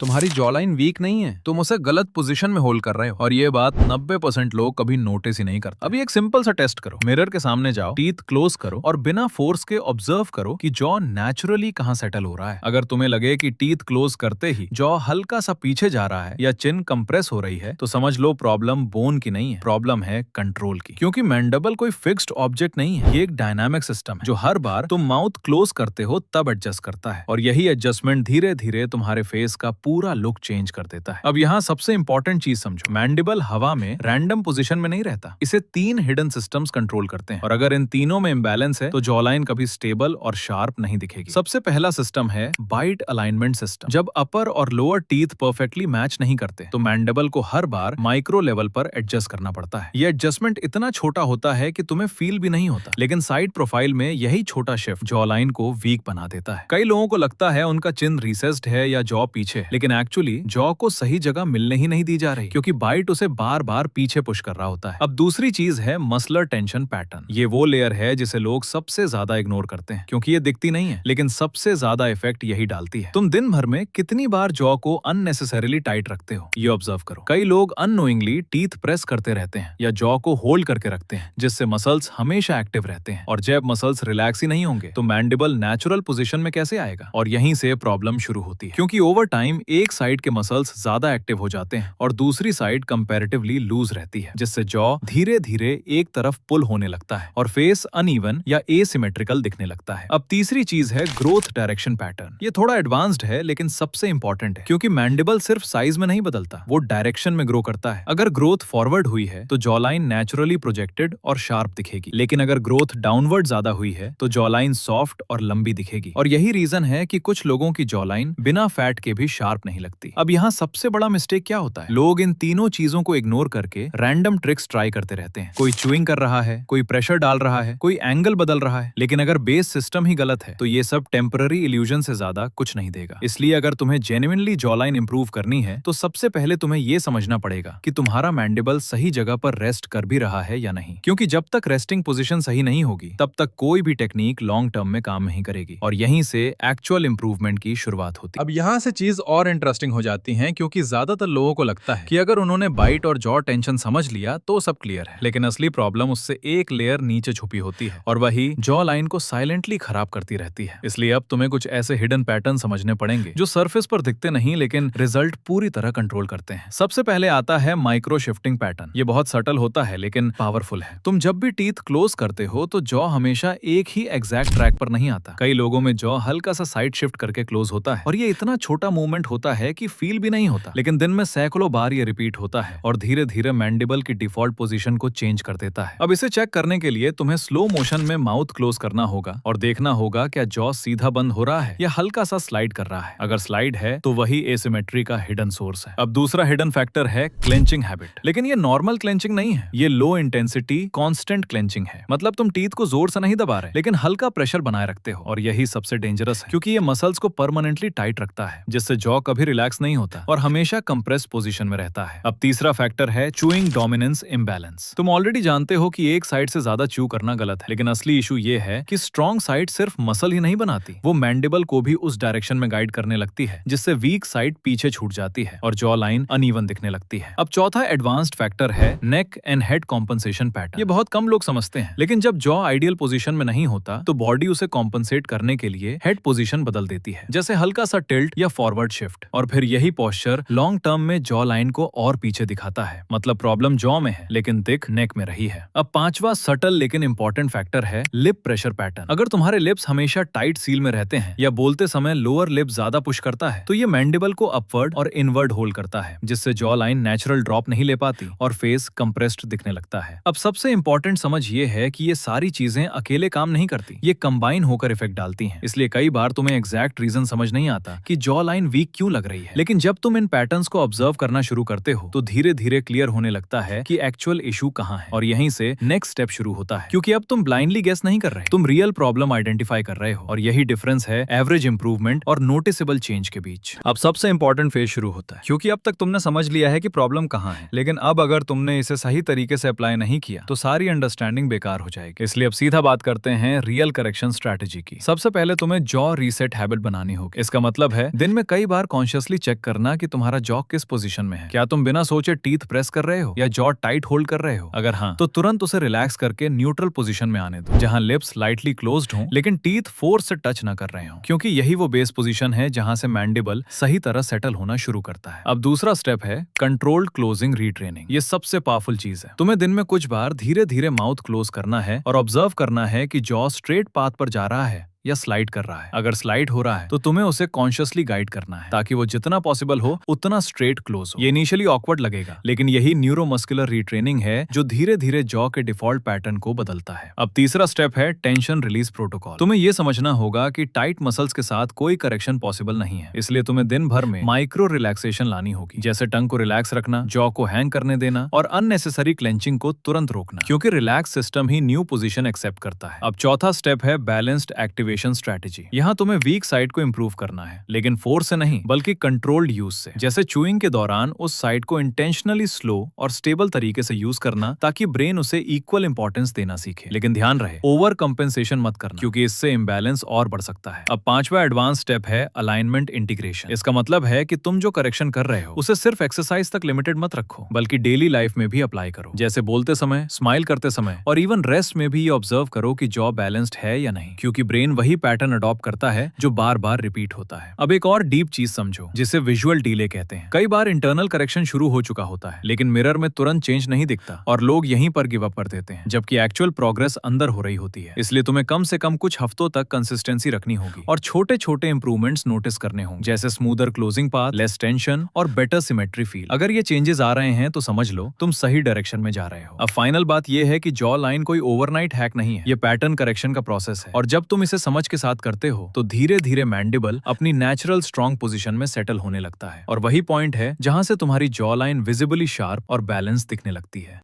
तुम्हारी jawline week नहीं है, तुम उसे गलत पोजीशन में होल्ड कर रहे हो और ये बात 90% लोग कभी नोटिस ही नहीं करते। अभी एक सिंपल सा टेस्ट करो, मिरर के सामने जाओ, टीथ क्लोज करो और बिना फोर्स के ऑब्जर्व करो कि जॉ नेचुरली कहाँ सेटल हो रहा है। अगर तुम्हें लगे कि टीथ क्लोज करते ही जॉ हल्का सा पीछे जा रहा है या चिन कंप्रेस हो रही है, तो समझ लो प्रॉब्लम बोन की नहीं है, प्रॉब्लम है कंट्रोल की। क्योंकि मैंडिबल कोई फिक्स्ड ऑब्जेक्ट नहीं है, ये एक डायनामिक सिस्टम है जो हर बार तुम माउथ क्लोज करते हो तब एडजस्ट करता है, और यही एडजस्टमेंट धीरे धीरे तुम्हारे फेस का पूरा लुक चेंज कर देता है। अब यहाँ सबसे इंपॉर्टेंट चीज समझो, मैंडिबल हवा में रैंडम पोजीशन में नहीं रहता, इसे 3 हिडन सिस्टम्स कंट्रोल करते हैं, और अगर इन तीनों में इम्बैलेंस है तो जॉलाइन कभी स्टेबल और शार्प नहीं दिखेगी। सबसे पहला सिस्टम है बाइट अलाइनमेंट सिस्टम। जब अपर और लोअर टीथ परफेक्टली मैच नहीं करते तो मैंडिबल को हर बार माइक्रो लेवल पर एडजस्ट करना पड़ता है। ये एडजस्टमेंट इतना छोटा होता है कि तुम्हें फील भी नहीं होता, लेकिन साइड प्रोफाइल में यही छोटा शिफ्ट जॉलाइन को वीक बना देता है। कई लोगों को लगता है उनका चिन रिसेस्ड है या जॉ पीछे, लेकिन एक्चुअली जॉ को सही जगह मिलने ही नहीं दी जा रही, क्योंकि बाइट उसे बार बार पीछे पुश कर रहा होता है। अब दूसरी चीज है मसलर टेंशन पैटर्न। ये वो लेयर है जिसे लोग सबसे ज्यादा इग्नोर करते हैं, क्योंकि ये दिखती नहीं है, लेकिन सबसे ज्यादा इफेक्ट यही डालती है। तुम दिन भर में कितनी बार जॉ को अननेसेसरीली टाइट रखते हो, ये ऑब्जर्व करो। कई लोग अननोइंगली टीथ प्रेस करते रहते हैं या जॉ को होल्ड करके रखते हैं, जिससे मसल्स हमेशा एक्टिव रहते हैं, और जब मसल्स रिलैक्स ही नहीं होंगे तो मैंडिबल नेचुरल पोजीशन में कैसे आएगा। और यहीं से प्रॉब्लम शुरू होती है, क्योंकि ओवर टाइम एक साइड के मसल्स ज्यादा एक्टिव हो जाते हैं और दूसरी साइड कंपैरेटिवली लूज रहती है, जिससे जॉ धीरे धीरे एक तरफ पुल होने लगता है और फेस अनइवन या एसिमेट्रिकल दिखने लगता है। अब तीसरी चीज है ग्रोथ डायरेक्शन पैटर्न। ये थोड़ा एडवांस्ड है लेकिन सबसे इंपॉर्टेंट है, क्योंकि मैंडिबल सिर्फ साइज में नहीं बदलता, वो डायरेक्शन में ग्रो करता है। अगर ग्रोथ फॉरवर्ड हुई है तो जॉलाइन नेचुरली प्रोजेक्टेड और शार्प दिखेगी, लेकिन अगर ग्रोथ डाउनवर्ड ज्यादा हुई है तो जॉलाइन सॉफ्ट और लंबी दिखेगी। और यही रीजन है कि कुछ लोगों की जॉलाइन बिना फैट के भी शार्प नहीं लगती। अब यहाँ सबसे बड़ा मिस्टेक क्या होता है, लोग इन तीनों चीजों को इग्नोर करके रैंडम ट्रिक्स ट्राई करते रहते हैं। कोई च्यूइंग कर रहा है, कोई प्रेशर डाल रहा है, कोई एंगल बदल रहा है, लेकिन अगर बेस सिस्टम ही गलत है तो ये सब टेम्पररी इल्यूजन से ज्यादा कुछ नहीं देगा। इसलिए अगर तुम्हें जेन्युइनली जॉलाइन इंप्रूव करनी है तो सबसे पहले तुम्हें ये समझना पड़ेगा कि तुम्हारा मैंडिबल सही जगह पर रेस्ट कर भी रहा है या नहीं, क्योंकि जब तक रेस्टिंग पोजीशन सही नहीं होगी तब तक कोई भी टेक्निक लॉन्ग टर्म में काम नहीं करेगी, और यहीं से एक्चुअल इंप्रूवमेंट की शुरुआत होती है। अब यहाँ से चीज और इंटरेस्टिंग हो जाती है, क्योंकि ज्यादातर लोगों को लगता है कि अगर उन्होंने बाइट और जॉ टेंशन समझ लिया तो सब क्लियर है, लेकिन असली प्रॉब्लम उससे एक लेयर नीचे छुपी होती है, और वही जॉ लाइन को साइलेंटली खराब करती रहती है। इसलिए अब तुम्हें कुछ ऐसे हिडन पैटर्न समझने पड़ेंगे जो सरफेस पर दिखते नहीं लेकिन रिजल्ट पूरी तरह कंट्रोल करते हैं। सबसे पहले आता है माइक्रो शिफ्टिंग पैटर्न। ये बहुत सटल होता है लेकिन पावरफुल है। तुम जब भी टीथ क्लोज करते हो तो जॉ हमेशा एक ही एग्जैक्ट ट्रैक पर नहीं आता। कई लोगों में जॉ हल्का सा साइड शिफ्ट करके क्लोज होता है, और ये इतना छोटा मूवमेंट होता है कि फील भी नहीं होता, लेकिन दिन में सैकड़ों बार ये रिपीट होता है और धीरे धीरे मैंडिबल की डिफॉल्ट पोजीशन को चेंज कर देता है। अब इसे चेक करने के लिए तुम्हें स्लो मोशन में माउथ क्लोज करना होगा और देखना होगा क्या जॉ सीधा बंद हो रहा है या हल्का सा स्लाइड कर रहा है। अगर स्लाइड है तो वही एसिमेट्री का हिडन सोर्स है। अब दूसरा हिडन फैक्टर है क्लेंचिंग हैबिट, लेकिन ये नॉर्मल क्लेंचिंग नहीं है, ये लो इंटेंसिटी कांस्टेंट क्लेंचिंग है। मतलब तुम टीथ को जोर से नहीं दबा रहे लेकिन हल्का प्रेशर बनाए रखते हो, और यही सबसे डेंजरस है, क्योंकि ये मसल्स को परमानेंटली टाइट रखता है, जिससे जॉ कभी रिलैक्स नहीं होता और हमेशा कंप्रेस पोजीशन में रहता है। अब तीसरा फैक्टर है चूइंग डोमिनेंस इम्बैलेंस। तुम ऑलरेडी जानते हो कि एक साइड से ज्यादा च्यू करना गलत है, लेकिन असली इशू ये है कि स्ट्रॉन्ग साइड सिर्फ मसल ही नहीं बनाती, वो मैंडिबल को भी उस डायरेक्शन में गाइड करने लगती है, जिससे वीक साइड पीछे छूट जाती है और जॉ लाइन अनइवन दिखने लगती है। अब चौथा एडवांस्ड फैक्टर है neck and head compensation pattern. ये बहुत कम लोग समझते हैं, लेकिन जब जॉ आइडियल पोजीशन में नहीं होता तो बॉडी उसे कॉम्पनसेट करने के लिए हेड पोजीशन बदल देती है, जैसे हल्का सा टिल्ट या फॉरवर्ड शिफ्ट, और फिर यही पोस्चर लॉन्ग टर्म में जॉ लाइन को और पीछे दिखाता है। मतलब प्रॉब्लम जॉ में है लेकिन दिख नेक में रही है। अब पांचवा सटल लेकिन इंपॉर्टेंट फैक्टर है लिप प्रेशर पैटर्न। अगर तुम्हारे लिप्स हमेशा टाइट सील में रहते हैं या बोलते समय लोअर लिप ज्यादा पुश करता है तो ये मैंडिबल को अपवर्ड और इनवर्ड होल्ड करता है, जिससे जॉ लाइन नेचुरल ड्रॉप नहीं ले पाती और फेस कंप्रेस्ड दिखने लगता है। अब सबसे इंपॉर्टेंट समझ ये है कि ये सारी चीजें अकेले काम नहीं करती, ये कंबाइन होकर इफेक्ट डालती हैं। इसलिए कई बार तुम्हें एग्जैक्ट रीजन समझ नहीं आता कि जॉ लाइन वीक क्यों लग रही है, लेकिन जब तुम इन पैटर्न्स को ऑब्जर्व करना शुरू करते हो तो धीरे धीरे क्लियर होने लगता है कि एक्चुअल इशू कहाँ है, और यहीं से नेक्स्ट स्टेप शुरू होता है, क्योंकि अब तुम ब्लाइंडली गेस नहीं कर रहे, तुम रियल प्रॉब्लम आइडेंटिफाई कर रहे हो, और यही डिफरेंस है एवरेज इंप्रूवमेंट और नोटिसेबल चेंज के बीच। अब सबसे इंपॉर्टेंट फेज शुरू होता है, क्योंकि अब तक तुमने समझ लिया है कि प्रॉब्लम कहाँ है, लेकिन अब अगर तुमने इसे सही तरीके से अप्लाई नहीं किया तो सारी अंडरस्टैंडिंग बेकार हो जाएगी। इसलिए अब सीधा बात करते हैं रियल करेक्शन स्ट्रैटेजी की। सबसे पहले तुम्हें जॉ रीसेट हैबिट बनानी होगी। इसका मतलब है दिन में कई बार कॉन्शियसली चेक करना कि तुम्हारा जॉ किस पोजीशन में है। क्या तुम बिना सोचे टीथ प्रेस कर रहे हो या जॉ टाइट होल्ड कर रहे हो? अगर हाँ, तो तुरंत उसे रिलैक्स करके न्यूट्रल पोजीशन में आने दो, जहां लिप्स लाइटली क्लोज्ड हों लेकिन टीथ फोर्स से टच ना कर रहे हो, क्योंकि यही वो बेस पोजीशन है जहां से मैंडिबल सही तरह सेटल होना शुरू करता है। अब दूसरा स्टेप है कंट्रोल्ड क्लोजिंग रीट्रेनिंग। ये सबसे पावरफुल चीज है। तुम्हें दिन में कुछ बार धीरे धीरे माउथ क्लोज करना है और ऑब्जर्व करना है कि जॉ स्ट्रेट पाथ पर जा रहा है या स्लाइड कर रहा है। अगर स्लाइड हो रहा है तो तुम्हें उसे कॉन्शियसली गाइड करना है ताकि वो जितना पॉसिबल हो उतना स्ट्रेट क्लोज हो। ये इनिशियली ऑकवर्ड लगेगा, लेकिन यही न्यूरोमस्कुलर रीट्रेनिंग है जो धीरे धीरे जॉ के डिफॉल्ट पैटर्न को बदलता है। अब तीसरा स्टेप है टेंशन रिलीज प्रोटोकॉल। तुम्हें ये समझना होगा कि टाइट मसल्स के साथ कोई करेक्शन पॉसिबल नहीं है, इसलिए तुम्हें दिन भर में माइक्रो रिलैक्सेशन लानी होगी, जैसे टंग को रिलैक्स रखना, जॉ को हैंग करने देना और अननेसेसरी क्लेंचिंग को तुरंत रोकना, क्योंकि रिलैक्स सिस्टम ही न्यू पोजीशन एक्सेप्ट करता है। अब चौथा स्टेप है बैलेंस्ड एक्टिवेशन स्ट्रेटेजी। यहाँ तुम्हें वीक साइड को इंप्रूव करना है, लेकिन फोर्स से नहीं बल्कि कंट्रोल्ड यूज से। जैसे चूइंग के दौरान उस साइड को इंटेंशनली स्लो और स्टेबल तरीके से यूज करना ताकि ब्रेन उसे इक्वल इंपॉर्टेंस देना सीखे। लेकिन ध्यान रहे, ओवर कंपेंसेशन मत करना, क्योंकि इससे इम्बैलेंस और बढ़ सकता है। अब पांचवा एडवांस स्टेप है अलाइनमेंट इंटीग्रेशन। इसका मतलब है कि तुम जो करेक्शन कर रहे हो उसे सिर्फ एक्सरसाइज तक लिमिटेड मत रखो, बल्कि डेली लाइफ में भी अप्लाई करो। जैसे बोलते समय, स्माइल करते समय और इवन रेस्ट में भी ये ऑब्जर्व करो कि जॉ बैलेंस्ड है या नहीं, क्योंकि ब्रेन वही पैटर्न अडॉप्ट करता है जो बार बार रिपीट होता है। अब एक और डीप चीज समझो, जिसे विजुअल डीले कहते हैं। कई बार इंटरनल करेक्शन शुरू हो चुका होता है, लेकिन मिरर में तुरंत चेंज नहीं दिखता और लोग यहीं पर गिव अप कर देते हैं, जबकि एक्चुअल प्रोग्रेस अंदर हो रही होती है। इसलिए तुम्हें कम से कम कुछ हफ्तों तक कंसिस्टेंसी रखनी होगी और छोटे छोटे इंप्रूवमेंट्स नोटिस करने होंगे, जैसे smoother closing path, less tension और बेटर सिमेट्री फील। अगर ये चेंजेस आ रहे हैं तो समझ लो तुम सही डायरेक्शन में जा रहे हो। अब फाइनल बात यह है कि जॉ लाइन कोई ओवरनाइट हैक नहीं है, ये पैटर्न करेक्शन का प्रोसेस है, और जब तुम इसे समझ के साथ करते हो तो धीरे धीरे मैंडिबल अपनी नेचुरल स्ट्रॉन्ग पोजीशन में सेटल होने लगता है। और वही पॉइंट है जहां से तुम्हारी जॉ लाइन विजिबली शार्प और बैलेंस दिखने लगती है।